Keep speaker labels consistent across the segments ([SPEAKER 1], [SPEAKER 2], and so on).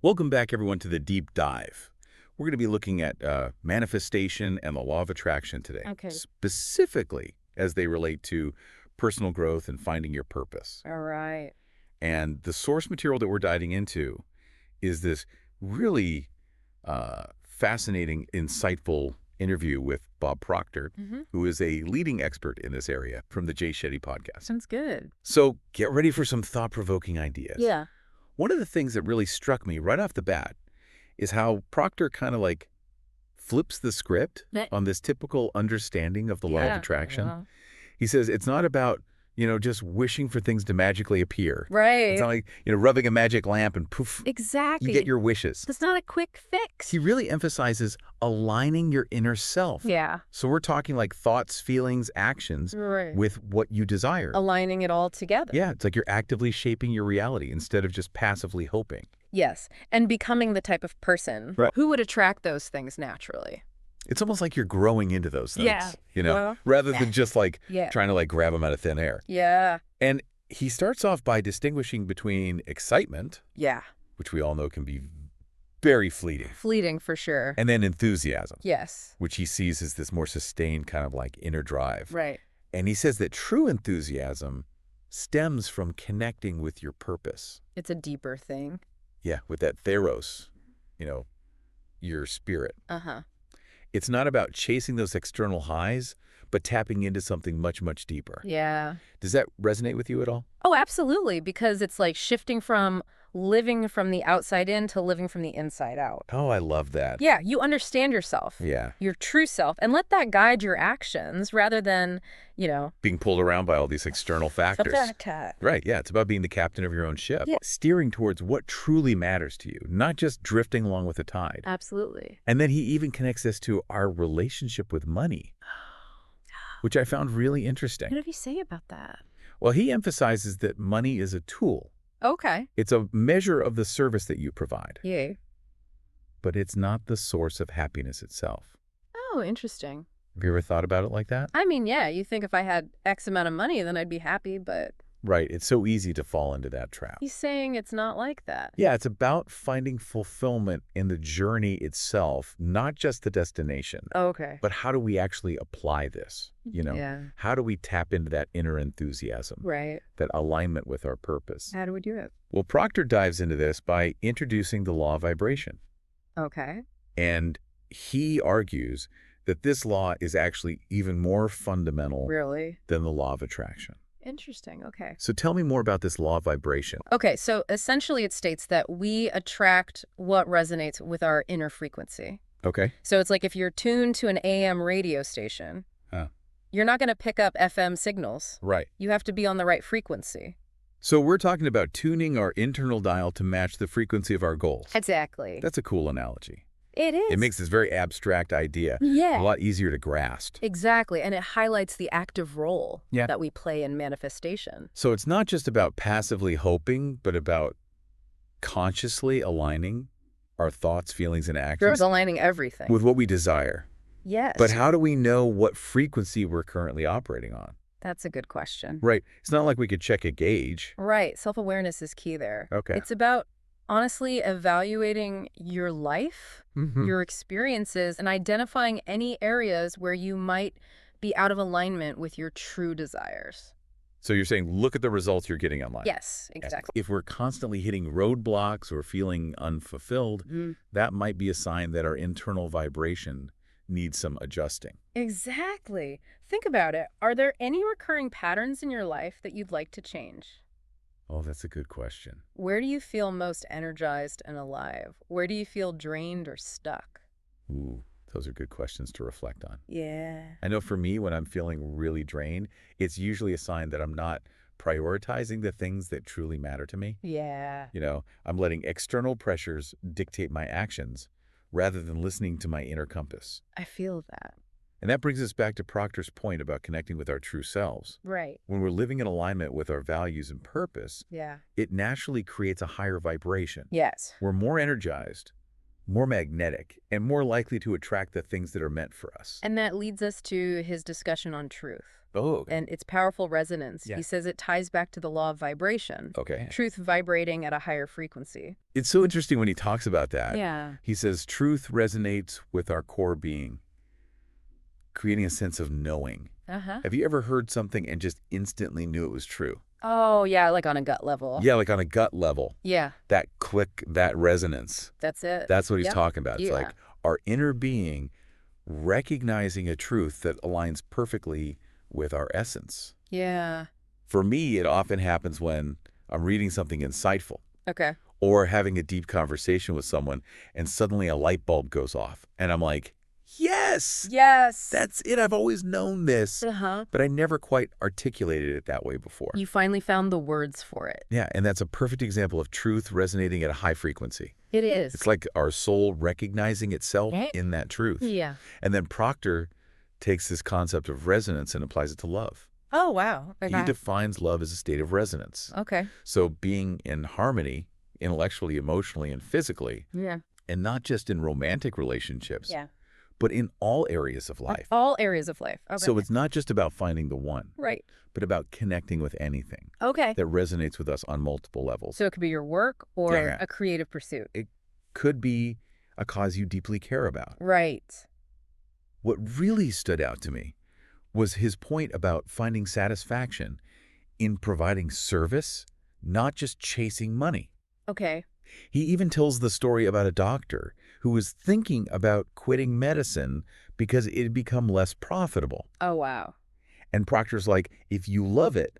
[SPEAKER 1] Welcome back, everyone, to the deep dive. We're going to be looking at manifestation and the law of attraction today,
[SPEAKER 2] Okay.
[SPEAKER 1] specifically as they relate to personal growth and finding your purpose.
[SPEAKER 2] All right.
[SPEAKER 1] And the source material that we're diving into is this really fascinating, insightful interview with Bob Proctor, who is a leading expert in this area from the JayShettyPodcast.
[SPEAKER 2] Sounds good.
[SPEAKER 1] So get ready for some thought-provoking ideas.
[SPEAKER 2] Yeah.
[SPEAKER 1] One of the things that really struck me right off the bat is how Proctor kind of like flips the script on this typical understanding of the law of attraction.
[SPEAKER 2] Yeah.
[SPEAKER 1] He says it's not about, just wishing for things to magically appear.
[SPEAKER 2] Right.
[SPEAKER 1] It's not like, rubbing a magic lamp and poof,
[SPEAKER 2] Exactly.
[SPEAKER 1] you get your wishes.
[SPEAKER 2] It's not a quick fix.
[SPEAKER 1] He really emphasizes aligning your inner self.
[SPEAKER 2] Yeah.
[SPEAKER 1] So we're talking like thoughts, feelings, actions
[SPEAKER 2] Right.
[SPEAKER 1] with what you desire.
[SPEAKER 2] Aligning it all together.
[SPEAKER 1] Yeah, it's like you're actively shaping your reality instead of just passively hoping.
[SPEAKER 2] Yes. And becoming the type of person who would attract those things naturally.
[SPEAKER 1] It's almost like you're growing into those things,
[SPEAKER 2] Yeah.
[SPEAKER 1] rather than just like
[SPEAKER 2] Yeah.
[SPEAKER 1] trying to like grab them out of thin air.
[SPEAKER 2] Yeah.
[SPEAKER 1] And he starts off by distinguishing between excitement,
[SPEAKER 2] Yeah.
[SPEAKER 1] which we all know can be very fleeting,
[SPEAKER 2] Fleeting for sure.
[SPEAKER 1] and then enthusiasm,
[SPEAKER 2] Yes.
[SPEAKER 1] which he sees as this more sustained kind of like inner drive.
[SPEAKER 2] Right.
[SPEAKER 1] And he says that true enthusiasm stems from connecting with your purpose.
[SPEAKER 2] It's a deeper thing.
[SPEAKER 1] Yeah, with that theros, your spirit.
[SPEAKER 2] Uh-huh.
[SPEAKER 1] It's not about chasing those external highs, but tapping into something much, much deeper.
[SPEAKER 2] Yeah.
[SPEAKER 1] Does that resonate with you at all?
[SPEAKER 2] Oh, absolutely. Because it's like shifting from living from the outside in to living from the inside out.
[SPEAKER 1] Oh, I love that.
[SPEAKER 2] Yeah, you understand yourself,
[SPEAKER 1] Yeah.
[SPEAKER 2] your true self, and let that guide your actions rather than,
[SPEAKER 1] Being pulled around by all these external factors. Right, yeah. It's about being the captain of your own ship.
[SPEAKER 2] Yeah.
[SPEAKER 1] Steering towards what truly matters to you, not just drifting along with the tide.
[SPEAKER 2] Absolutely.
[SPEAKER 1] And then he even connects this to our relationship with money, which I found really interesting.
[SPEAKER 2] What do you say about that?
[SPEAKER 1] Well, he emphasizes that money is a tool.
[SPEAKER 2] Okay.
[SPEAKER 1] It's a measure of the service that you provide,
[SPEAKER 2] Yeah.
[SPEAKER 1] but it's not the source of happiness itself.
[SPEAKER 2] Oh, interesting.
[SPEAKER 1] Have you ever thought about it like that?
[SPEAKER 2] I mean, yeah, you think if I had X amount of money, then I'd be happy, but
[SPEAKER 1] Right. It's so easy to fall into that trap.
[SPEAKER 2] he's saying it's not like that.
[SPEAKER 1] Yeah, it's about finding fulfillment in the journey itself, not just the destination.
[SPEAKER 2] Okay.
[SPEAKER 1] But how do we actually apply this?
[SPEAKER 2] Yeah.
[SPEAKER 1] How do we tap into that inner enthusiasm,
[SPEAKER 2] Right.
[SPEAKER 1] that alignment with our purpose?
[SPEAKER 2] How do we do it?
[SPEAKER 1] Well, Proctor dives into this by introducing the law of vibration.
[SPEAKER 2] Okay.
[SPEAKER 1] And he argues that this law is actually even more fundamental
[SPEAKER 2] Really?
[SPEAKER 1] than the law of attraction.
[SPEAKER 2] Interesting. Okay.
[SPEAKER 1] So tell me more about this law of vibration.
[SPEAKER 2] Okay, so essentially it states that we attract what resonates with our inner frequency.
[SPEAKER 1] Okay.
[SPEAKER 2] So it's like if you're tuned to an AM radio station, you're not going to pick up FM signals.
[SPEAKER 1] Right.
[SPEAKER 2] You have to be on the right frequency.
[SPEAKER 1] So we're talking about tuning our internal dial to match the frequency of our goals.
[SPEAKER 2] Exactly.
[SPEAKER 1] That's a cool analogy.
[SPEAKER 2] It is.
[SPEAKER 1] It makes this very abstract idea
[SPEAKER 2] Yeah.
[SPEAKER 1] a lot easier to grasp.
[SPEAKER 2] Exactly, and it highlights the active role
[SPEAKER 1] Yeah.
[SPEAKER 2] that we play in manifestation.
[SPEAKER 1] So it's not just about passively hoping, but about consciously aligning our thoughts, feelings, and actions
[SPEAKER 2] It's aligning everything.
[SPEAKER 1] with what we desire.
[SPEAKER 2] Yes.
[SPEAKER 1] But how do we know what frequency we're currently operating on?
[SPEAKER 2] That's a good question.
[SPEAKER 1] Right. It's not like we could check a gauge.
[SPEAKER 2] Right. Self-awareness is key there.
[SPEAKER 1] Okay.
[SPEAKER 2] It's about honestly evaluating your life,
[SPEAKER 1] Mhm.
[SPEAKER 2] your experiences, and identifying any areas where you might be out of alignment with your true desires.
[SPEAKER 1] So you're saying look at the results you're getting online.
[SPEAKER 2] Yes, exactly.
[SPEAKER 1] If we're constantly hitting roadblocks or feeling unfulfilled, that might be a sign that our internal vibration needs some adjusting.
[SPEAKER 2] Exactly. Think about it. Are there any recurring patterns in your life that you'd like to change?
[SPEAKER 1] Oh, that's a good question.
[SPEAKER 2] Where do you feel most energized and alive? Where do you feel drained or stuck?
[SPEAKER 1] Ooh, those are good questions to reflect on.
[SPEAKER 2] Yeah.
[SPEAKER 1] I know for me, when I'm feeling really drained, it's usually a sign that I'm not prioritizing the things that truly matter to me.
[SPEAKER 2] Yeah.
[SPEAKER 1] I'm letting external pressures dictate my actions rather than listening to my inner compass.
[SPEAKER 2] I feel that.
[SPEAKER 1] And that brings us back to Proctor's point about connecting with our true selves.
[SPEAKER 2] Right.
[SPEAKER 1] When we're living in alignment with our values and purpose,
[SPEAKER 2] Yeah.
[SPEAKER 1] it naturally creates a higher vibration.
[SPEAKER 2] Yes.
[SPEAKER 1] We're more energized, more magnetic, and more likely to attract the things that are meant for us.
[SPEAKER 2] And that leads us to his discussion on truth.
[SPEAKER 1] Oh, okay.
[SPEAKER 2] and its powerful resonance.
[SPEAKER 1] Yeah.
[SPEAKER 2] He says it ties back to the law of vibration.
[SPEAKER 1] Okay.
[SPEAKER 2] Truth vibrating at a higher frequency.
[SPEAKER 1] It's so interesting when he talks about that.
[SPEAKER 2] Yeah.
[SPEAKER 1] He says truth resonates with our core being, creating a sense of knowing.
[SPEAKER 2] Uh-huh.
[SPEAKER 1] Have you ever heard something and just instantly knew it was true?
[SPEAKER 2] Oh, yeah, like on a gut level.
[SPEAKER 1] Yeah, like on a gut level.
[SPEAKER 2] Yeah,
[SPEAKER 1] That click, that resonance.
[SPEAKER 2] that's it.
[SPEAKER 1] That's what he's
[SPEAKER 2] Yep.
[SPEAKER 1] talking about. It's
[SPEAKER 2] Yeah.
[SPEAKER 1] like our inner being recognizing a truth that aligns perfectly with our essence.
[SPEAKER 2] Yeah.
[SPEAKER 1] For me, it often happens when I'm reading something insightful
[SPEAKER 2] Okay.
[SPEAKER 1] or having a deep conversation with someone and suddenly a light bulb goes off and I'm like, yes,
[SPEAKER 2] Yes.
[SPEAKER 1] that's it. I've always known this,
[SPEAKER 2] Uh-huh.
[SPEAKER 1] but I never quite articulated it that way before.
[SPEAKER 2] You finally found the words for it.
[SPEAKER 1] Yeah, and that's a perfect example of truth resonating at a high frequency.
[SPEAKER 2] It is.
[SPEAKER 1] It's like our soul recognizing itself
[SPEAKER 2] Right.
[SPEAKER 1] in that truth.
[SPEAKER 2] Yeah.
[SPEAKER 1] And then Proctor takes this concept of resonance and applies it to love.
[SPEAKER 2] Oh, wow.
[SPEAKER 1] He defines love as a state of resonance.
[SPEAKER 2] Okay.
[SPEAKER 1] So being in harmony, intellectually, emotionally, and physically,
[SPEAKER 2] Yeah.
[SPEAKER 1] and not just in romantic relationships,
[SPEAKER 2] Yeah.
[SPEAKER 1] but in all areas of life.
[SPEAKER 2] All areas of life. Okay.
[SPEAKER 1] So it's not just about finding the one,
[SPEAKER 2] right.
[SPEAKER 1] but about connecting with anything
[SPEAKER 2] Okay.
[SPEAKER 1] that resonates with us on multiple levels.
[SPEAKER 2] So it could be your work or
[SPEAKER 1] Yeah.
[SPEAKER 2] a creative pursuit.
[SPEAKER 1] It could be a cause you deeply care about.
[SPEAKER 2] Right.
[SPEAKER 1] What really stood out to me was his point about finding satisfaction in providing service, not just chasing money.
[SPEAKER 2] Okay.
[SPEAKER 1] He even tells the story about a doctor who was thinking about quitting medicine because it had become less profitable.
[SPEAKER 2] Oh, wow.
[SPEAKER 1] And Proctor's like, if you love it,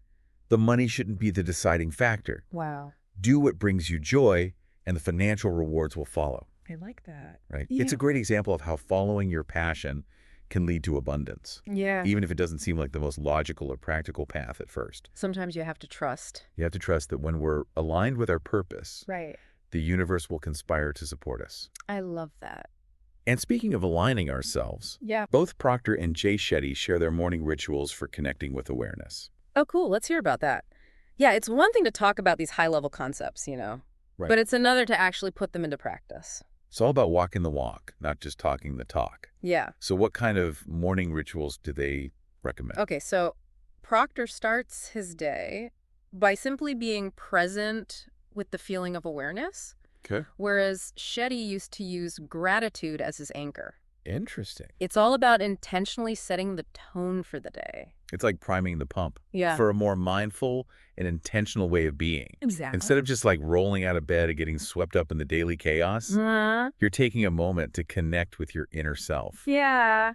[SPEAKER 1] the money shouldn't be the deciding factor.
[SPEAKER 2] Wow.
[SPEAKER 1] Do what brings you joy, and the financial rewards will follow.
[SPEAKER 2] I like that.
[SPEAKER 1] Right?
[SPEAKER 2] Yeah.
[SPEAKER 1] It's a great example of how following your passion can lead to abundance,
[SPEAKER 2] Yeah.
[SPEAKER 1] even if it doesn't seem like the most logical or practical path at first.
[SPEAKER 2] Sometimes you have to trust.
[SPEAKER 1] You have to trust that when we're aligned with our purpose,
[SPEAKER 2] Right.
[SPEAKER 1] the universe will conspire to support us.
[SPEAKER 2] I love that.
[SPEAKER 1] And speaking of aligning ourselves,
[SPEAKER 2] Yeah.
[SPEAKER 1] both Proctor and Jay Shetty share their morning rituals for connecting with awareness.
[SPEAKER 2] Oh, cool. Let's hear about that. Yeah, it's one thing to talk about these high-level concepts,
[SPEAKER 1] Right.
[SPEAKER 2] but it's another to actually put them into practice.
[SPEAKER 1] It's all about walking the walk, not just talking the talk.
[SPEAKER 2] Yeah.
[SPEAKER 1] So what kind of morning rituals do they recommend?
[SPEAKER 2] Okay, so Proctor starts his day by simply being present with the feeling of awareness,
[SPEAKER 1] Okay.
[SPEAKER 2] whereas Shetty used to use gratitude as his anchor.
[SPEAKER 1] Interesting.
[SPEAKER 2] It's all about intentionally setting the tone for the day.
[SPEAKER 1] It's like priming the pump
[SPEAKER 2] Yeah.
[SPEAKER 1] for a more mindful and intentional way of being.
[SPEAKER 2] Exactly.
[SPEAKER 1] Instead of just like rolling out of bed and getting swept up in the daily chaos, you're taking a moment to connect with your inner self.
[SPEAKER 2] Yeah.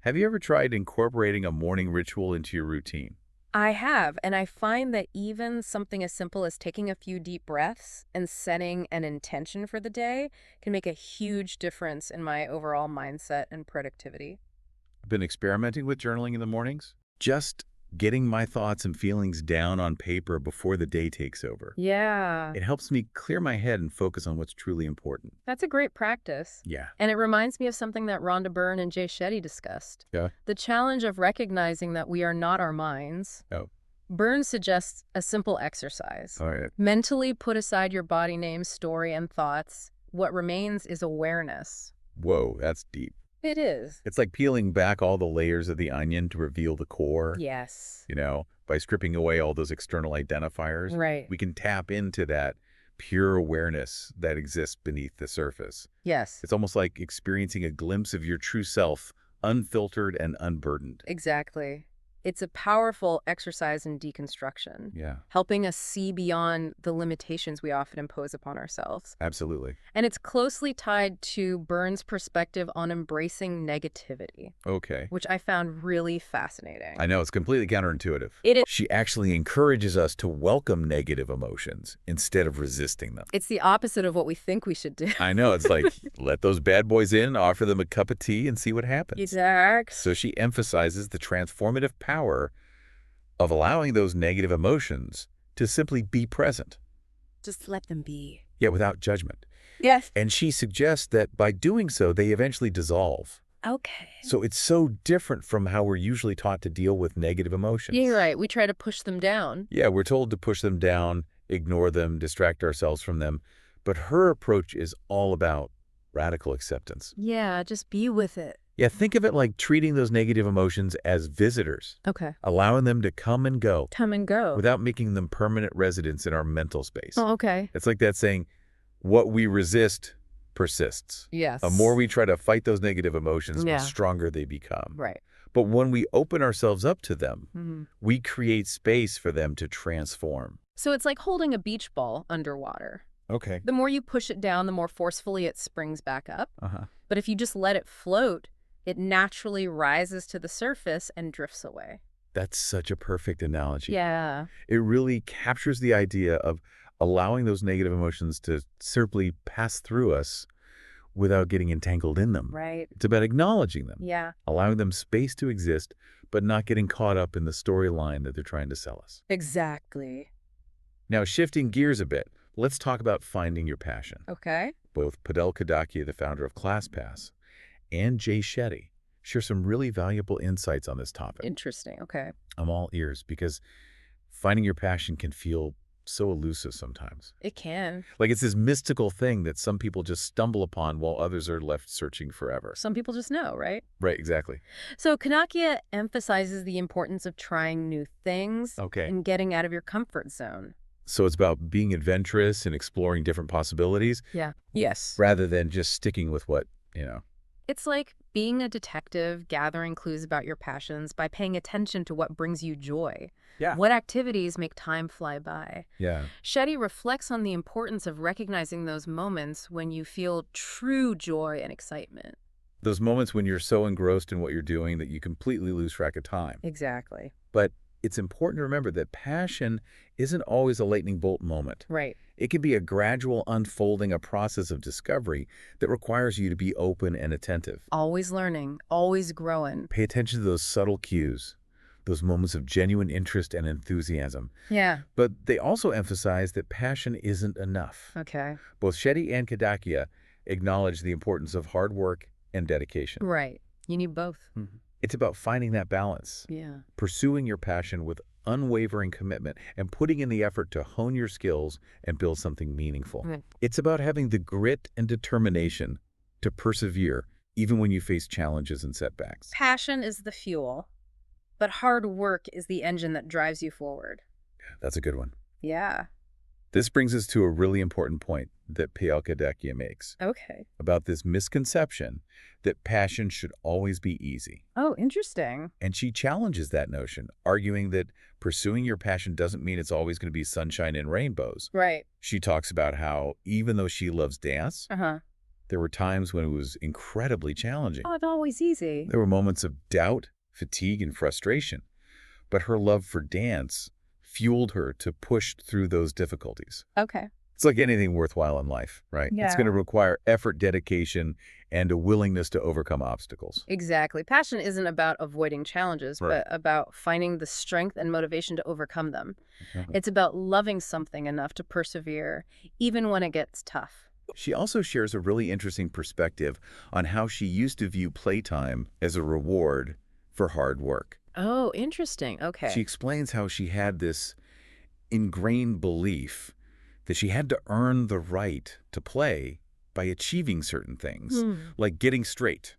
[SPEAKER 1] Have you ever tried incorporating a morning ritual into your routine?
[SPEAKER 2] I have, and I find that even something as simple as taking a few deep breaths and setting an intention for the day can make a huge difference in my overall mindset and productivity.
[SPEAKER 1] I've been experimenting with journaling in the mornings. Just getting my thoughts and feelings down on paper before the day takes over.
[SPEAKER 2] Yeah.
[SPEAKER 1] It helps me clear my head and focus on what's truly important.
[SPEAKER 2] That's a great practice.
[SPEAKER 1] Yeah.
[SPEAKER 2] And it reminds me of something that Rhonda Byrne and Jay Shetty discussed.
[SPEAKER 1] Yeah.
[SPEAKER 2] The challenge of recognizing that we are not our minds.
[SPEAKER 1] Oh.
[SPEAKER 2] Byrne suggests a simple exercise.
[SPEAKER 1] All right.
[SPEAKER 2] Mentally put aside your body name, story, and thoughts. What remains is awareness.
[SPEAKER 1] Whoa, that's deep.
[SPEAKER 2] It is.
[SPEAKER 1] It's like peeling back all the layers of the onion to reveal the core.
[SPEAKER 2] Yes.
[SPEAKER 1] By stripping away all those external identifiers.
[SPEAKER 2] Right.
[SPEAKER 1] We can tap into that pure awareness that exists beneath the surface.
[SPEAKER 2] Yes.
[SPEAKER 1] It's almost like experiencing a glimpse of your true self, unfiltered and unburdened.
[SPEAKER 2] Exactly. It's a powerful exercise in deconstruction,
[SPEAKER 1] Yeah,
[SPEAKER 2] helping us see beyond the limitations we often impose upon ourselves.
[SPEAKER 1] absolutely.
[SPEAKER 2] And it's closely tied to Byrne's perspective on embracing negativity,
[SPEAKER 1] Okay.
[SPEAKER 2] which I found really fascinating.
[SPEAKER 1] I know, it's completely counterintuitive.
[SPEAKER 2] It is.
[SPEAKER 1] She actually encourages us to welcome negative emotions instead of resisting them.
[SPEAKER 2] It's the opposite of what we think we should do.
[SPEAKER 1] I know, it's like, let those bad boys in, offer them a cup of tea, and see what happens.
[SPEAKER 2] Exactly.
[SPEAKER 1] So she emphasizes the transformative power of allowing those negative emotions to simply be present.
[SPEAKER 2] Just let them be.
[SPEAKER 1] Yeah, without judgment.
[SPEAKER 2] Yes.
[SPEAKER 1] And she suggests that by doing so, they eventually dissolve.
[SPEAKER 2] Okay.
[SPEAKER 1] So it's so different from how we're usually taught to deal with negative emotions.
[SPEAKER 2] Yeah, you're right. We try to push them down.
[SPEAKER 1] Yeah, we're told to push them down, ignore them, distract ourselves from them. But her approach is all about radical acceptance.
[SPEAKER 2] Yeah, just be with it.
[SPEAKER 1] Yeah, think of it like treating those negative emotions as visitors,
[SPEAKER 2] Okay.
[SPEAKER 1] allowing them to come and go
[SPEAKER 2] Come and go.
[SPEAKER 1] without making them permanent residents in our mental space.
[SPEAKER 2] Oh, okay.
[SPEAKER 1] It's like that saying, what we resist persists.
[SPEAKER 2] Yes.
[SPEAKER 1] The more we try to fight those negative emotions, the
[SPEAKER 2] Yeah.
[SPEAKER 1] stronger they become.
[SPEAKER 2] Right.
[SPEAKER 1] But when we open ourselves up to them,
[SPEAKER 2] Mm-hmm.
[SPEAKER 1] we create space for them to transform.
[SPEAKER 2] So it's like holding a beach ball underwater.
[SPEAKER 1] Okay.
[SPEAKER 2] The more you push it down, the more forcefully it springs back up.
[SPEAKER 1] Uh-huh.
[SPEAKER 2] But if you just let it float, it naturally rises to the surface and drifts away.
[SPEAKER 1] That's such a perfect analogy.
[SPEAKER 2] Yeah.
[SPEAKER 1] It really captures the idea of allowing those negative emotions to simply pass through us without getting entangled in them.
[SPEAKER 2] Right.
[SPEAKER 1] It's about acknowledging them,
[SPEAKER 2] Yeah.
[SPEAKER 1] allowing them space to exist, but not getting caught up in the storyline that they're trying to sell us.
[SPEAKER 2] Exactly.
[SPEAKER 1] Now, shifting gears a bit, let's talk about finding your passion.
[SPEAKER 2] Okay.
[SPEAKER 1] Both Padel Kadakia, the founder of ClassPass, and Jay Shetty share some really valuable insights on this topic.
[SPEAKER 2] Interesting. Okay.
[SPEAKER 1] I'm all ears because finding your passion can feel so elusive sometimes.
[SPEAKER 2] It can.
[SPEAKER 1] Like it's this mystical thing that some people just stumble upon while others are left searching forever.
[SPEAKER 2] Some people just know, right?
[SPEAKER 1] Right, exactly.
[SPEAKER 2] So Kanakia emphasizes the importance of trying new things
[SPEAKER 1] Okay.
[SPEAKER 2] and getting out of your comfort zone.
[SPEAKER 1] So it's about being adventurous and exploring different possibilities
[SPEAKER 2] Yeah. Yes.
[SPEAKER 1] rather than just sticking with what, you know.
[SPEAKER 2] It's like being a detective, gathering clues about your passions by paying attention to what brings you joy.
[SPEAKER 1] Yeah.
[SPEAKER 2] What activities make time fly by?
[SPEAKER 1] Yeah.
[SPEAKER 2] Shetty reflects on the importance of recognizing those moments when you feel true joy and excitement.
[SPEAKER 1] Those moments when you're so engrossed in what you're doing that you completely lose track of time.
[SPEAKER 2] Exactly.
[SPEAKER 1] But it's important to remember that passion isn't always a lightning bolt moment.
[SPEAKER 2] Right.
[SPEAKER 1] It can be a gradual unfolding, a process of discovery that requires you to be open and attentive.
[SPEAKER 2] Always learning, always growing.
[SPEAKER 1] Pay attention to those subtle cues, those moments of genuine interest and enthusiasm.
[SPEAKER 2] Yeah.
[SPEAKER 1] But they also emphasize that passion isn't enough.
[SPEAKER 2] Okay.
[SPEAKER 1] Both Shetty and Kadakia acknowledge the importance of hard work and dedication.
[SPEAKER 2] Right. You need both.
[SPEAKER 1] It's about finding that balance,
[SPEAKER 2] Yeah.
[SPEAKER 1] pursuing your passion with unwavering commitment, and putting in the effort to hone your skills and build something meaningful.
[SPEAKER 2] Right.
[SPEAKER 1] It's about having the grit and determination to persevere even when you face challenges and setbacks.
[SPEAKER 2] Passion is the fuel, but hard work is the engine that drives you forward.
[SPEAKER 1] That's a good one.
[SPEAKER 2] Yeah.
[SPEAKER 1] This brings us to a really important point that P.L. Kadakia makes
[SPEAKER 2] Okay.
[SPEAKER 1] about this misconception that passion should always be easy.
[SPEAKER 2] Oh, interesting.
[SPEAKER 1] And she challenges that notion, arguing that pursuing your passion doesn't mean it's always going to be sunshine and rainbows.
[SPEAKER 2] Right.
[SPEAKER 1] She talks about how even though she loves dance,
[SPEAKER 2] Uh-huh.
[SPEAKER 1] there were times when it was incredibly challenging.
[SPEAKER 2] Oh, it's always easy.
[SPEAKER 1] There were moments of doubt, fatigue, and frustration. But her love for dance fueled her to push through those difficulties.
[SPEAKER 2] Okay.
[SPEAKER 1] It's like anything worthwhile in life, right?
[SPEAKER 2] Yeah.
[SPEAKER 1] It's going to require effort, dedication, and a willingness to overcome obstacles.
[SPEAKER 2] Exactly. Passion isn't about avoiding challenges,
[SPEAKER 1] Right.
[SPEAKER 2] but about finding the strength and motivation to overcome them.
[SPEAKER 1] Mhm.
[SPEAKER 2] It's about loving something enough to persevere, even when it gets tough.
[SPEAKER 1] She also shares a really interesting perspective on how she used to view playtime as a reward for hard work.
[SPEAKER 2] Oh, interesting. Okay.
[SPEAKER 1] She explains how she had this ingrained belief that she had to earn the right to play by achieving certain things, like getting straight,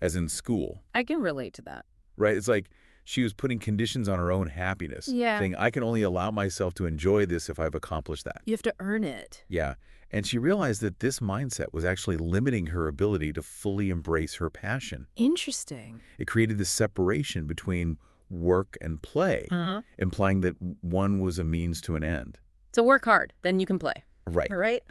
[SPEAKER 1] as in school,
[SPEAKER 2] I can relate to that.
[SPEAKER 1] right? It's like she was putting conditions on her own happiness,
[SPEAKER 2] Yeah.
[SPEAKER 1] saying, I can only allow myself to enjoy this if I've accomplished that.
[SPEAKER 2] You have to earn it.
[SPEAKER 1] Yeah. And she realized that this mindset was actually limiting her ability to fully embrace her passion.
[SPEAKER 2] Interesting.
[SPEAKER 1] It created this separation between work and play, implying that one was a means to an end.
[SPEAKER 2] So work hard, then you can play.
[SPEAKER 1] Right.
[SPEAKER 2] Right?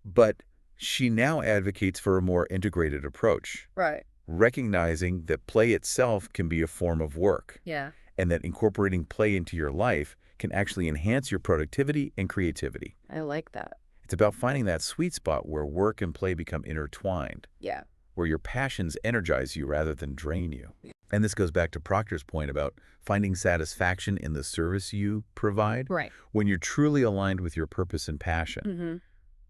[SPEAKER 1] But she now advocates for a more integrated approach,
[SPEAKER 2] Right.
[SPEAKER 1] recognizing that play itself can be a form of work,
[SPEAKER 2] Yeah.
[SPEAKER 1] and that incorporating play into your life can actually enhance your productivity and creativity.
[SPEAKER 2] I like that.
[SPEAKER 1] It's about finding that sweet spot where work and play become intertwined,
[SPEAKER 2] Yeah.
[SPEAKER 1] where your passions energize you rather than drain you. And this goes back to Proctor's point about finding satisfaction in the service you provide.
[SPEAKER 2] Right.
[SPEAKER 1] When you're truly aligned with your purpose and passion,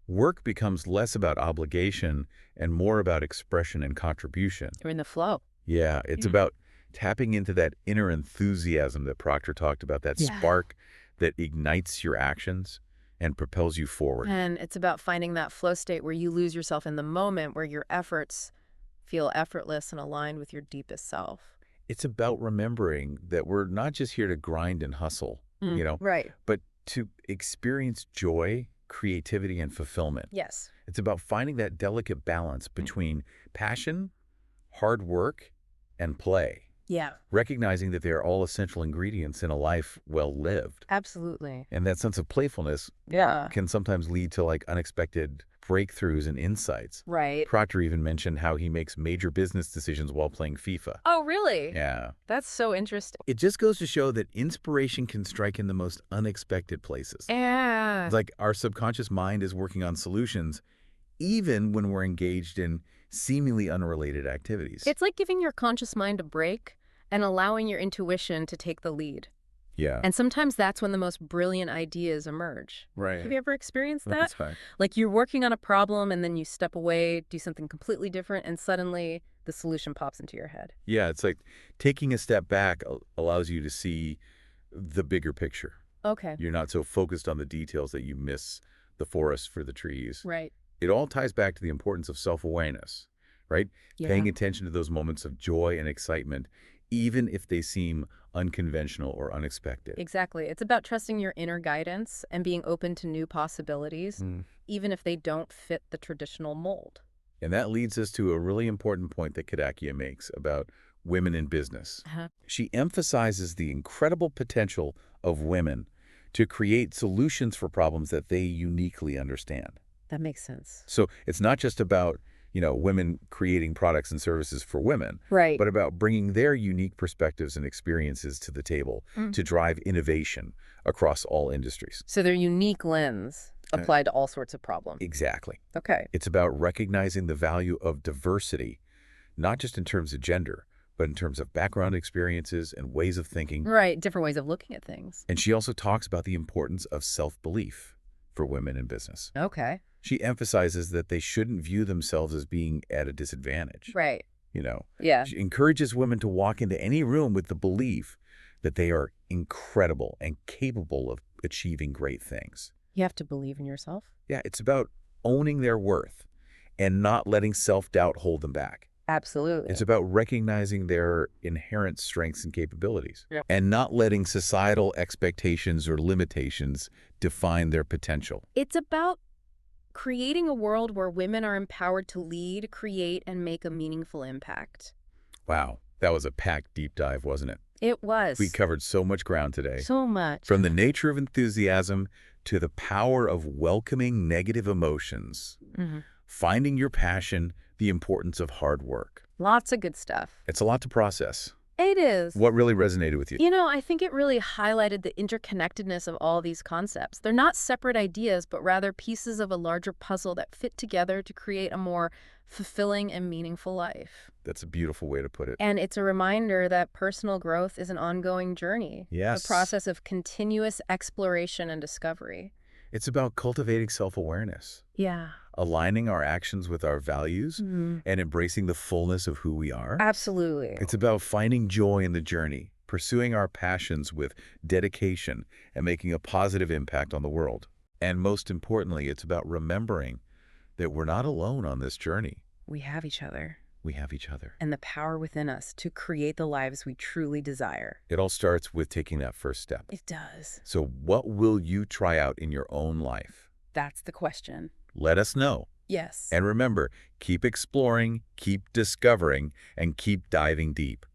[SPEAKER 1] work becomes less about obligation and more about expression and contribution.
[SPEAKER 2] You're in the flow.
[SPEAKER 1] Yeah, it's about tapping into that inner enthusiasm that Proctor talked about, that
[SPEAKER 2] Yeah.
[SPEAKER 1] spark that ignites your actions and propels you forward.
[SPEAKER 2] And it's about finding that flow state where you lose yourself in the moment, where your efforts feel effortless and aligned with your deepest self.
[SPEAKER 1] It's about remembering that we're not just here to grind and hustle,
[SPEAKER 2] Right.
[SPEAKER 1] but to experience joy, creativity, and fulfillment.
[SPEAKER 2] Yes.
[SPEAKER 1] It's about finding that delicate balance between passion, hard work, and play,
[SPEAKER 2] Yeah.
[SPEAKER 1] recognizing that they are all essential ingredients in a life well lived.
[SPEAKER 2] Absolutely.
[SPEAKER 1] And that sense of playfulness
[SPEAKER 2] Yeah.
[SPEAKER 1] can sometimes lead to unexpected breakthroughs and insights.
[SPEAKER 2] Right.
[SPEAKER 1] Proctor even mentioned how he makes major business decisions while playing FIFA.
[SPEAKER 2] Oh, really?
[SPEAKER 1] Yeah.
[SPEAKER 2] That's so interesting.
[SPEAKER 1] It just goes to show that inspiration can strike in the most unexpected places.
[SPEAKER 2] Yeah.
[SPEAKER 1] It's like our subconscious mind is working on solutions even when we're engaged in seemingly unrelated activities.
[SPEAKER 2] It's like giving your conscious mind a break and allowing your intuition to take the lead.
[SPEAKER 1] Yeah.
[SPEAKER 2] And sometimes that's when the most brilliant ideas emerge.
[SPEAKER 1] Right.
[SPEAKER 2] Have you ever experienced that?
[SPEAKER 1] That's fact.
[SPEAKER 2] Like you're working on a problem and then you step away, do something completely different, and suddenly the solution pops into your head.
[SPEAKER 1] Yeah, it's like taking a step back allows you to see the bigger picture.
[SPEAKER 2] Okay.
[SPEAKER 1] You're not so focused on the details that you miss the forest for the trees.
[SPEAKER 2] Right.
[SPEAKER 1] It all ties back to the importance of self-awareness, right?
[SPEAKER 2] Yeah.
[SPEAKER 1] Paying attention to those moments of joy and excitement, even if they seem unconventional or unexpected.
[SPEAKER 2] Exactly. It's about trusting your inner guidance and being open to new possibilities, even if they don't fit the traditional mold.
[SPEAKER 1] And that leads us to a really important point that Kadakia makes about women in business. She emphasizes the incredible potential of women to create solutions for problems that they uniquely understand.
[SPEAKER 2] That makes sense.
[SPEAKER 1] So it's not just about, women creating products and services for women,
[SPEAKER 2] Right.
[SPEAKER 1] but about bringing their unique perspectives and experiences to the table to drive innovation across all industries.
[SPEAKER 2] So their unique lens applied to all sorts of problems.
[SPEAKER 1] Exactly.
[SPEAKER 2] Okay.
[SPEAKER 1] It's about recognizing the value of diversity, not just in terms of gender, but in terms of background experiences and ways of thinking.
[SPEAKER 2] Right. Different ways of looking at things.
[SPEAKER 1] And she also talks about the importance of self-belief for women in business.
[SPEAKER 2] Okay.
[SPEAKER 1] She emphasizes that they shouldn't view themselves as being at a disadvantage.
[SPEAKER 2] Right. Yeah.
[SPEAKER 1] She encourages women to walk into any room with the belief that they are incredible and capable of achieving great things.
[SPEAKER 2] You have to believe in yourself.
[SPEAKER 1] Yeah, it's about owning their worth and not letting self-doubt hold them back.
[SPEAKER 2] Absolutely.
[SPEAKER 1] It's about recognizing their inherent strengths and capabilities
[SPEAKER 2] Yep.
[SPEAKER 1] and not letting societal expectations or limitations define their potential.
[SPEAKER 2] It's about creating a world where women are empowered to lead, create, and make a meaningful impact.
[SPEAKER 1] Wow, that was a packed deep dive, wasn't it?
[SPEAKER 2] It was.
[SPEAKER 1] We covered so much ground today.
[SPEAKER 2] So much.
[SPEAKER 1] From the nature of enthusiasm to the power of welcoming negative emotions, finding your passion, the importance of hard work.
[SPEAKER 2] Lots of good stuff.
[SPEAKER 1] It's a lot to process.
[SPEAKER 2] It is.
[SPEAKER 1] What really resonated with you?
[SPEAKER 2] I think it really highlighted the interconnectedness of all these concepts. They're not separate ideas, but rather pieces of a larger puzzle that fit together to create a more fulfilling and meaningful life.
[SPEAKER 1] That's a beautiful way to put it.
[SPEAKER 2] And it's a reminder that personal growth is an ongoing journey.
[SPEAKER 1] Yes.
[SPEAKER 2] A process of continuous exploration and discovery.
[SPEAKER 1] It's about cultivating self-awareness,
[SPEAKER 2] Yeah.
[SPEAKER 1] aligning our actions with our values, and embracing the fullness of who we are.
[SPEAKER 2] Absolutely.
[SPEAKER 1] It's about finding joy in the journey, pursuing our passions with dedication, and making a positive impact on the world. And most importantly, it's about remembering that we're not alone on this journey.
[SPEAKER 2] We have each other.
[SPEAKER 1] We have each other.
[SPEAKER 2] And the power within us to create the lives we truly desire.
[SPEAKER 1] It all starts with taking that first step.
[SPEAKER 2] It does.
[SPEAKER 1] So what will you try out in your own life?
[SPEAKER 2] That's the question.
[SPEAKER 1] Let us know.
[SPEAKER 2] Yes.
[SPEAKER 1] And remember, keep exploring, keep discovering, and keep diving deep.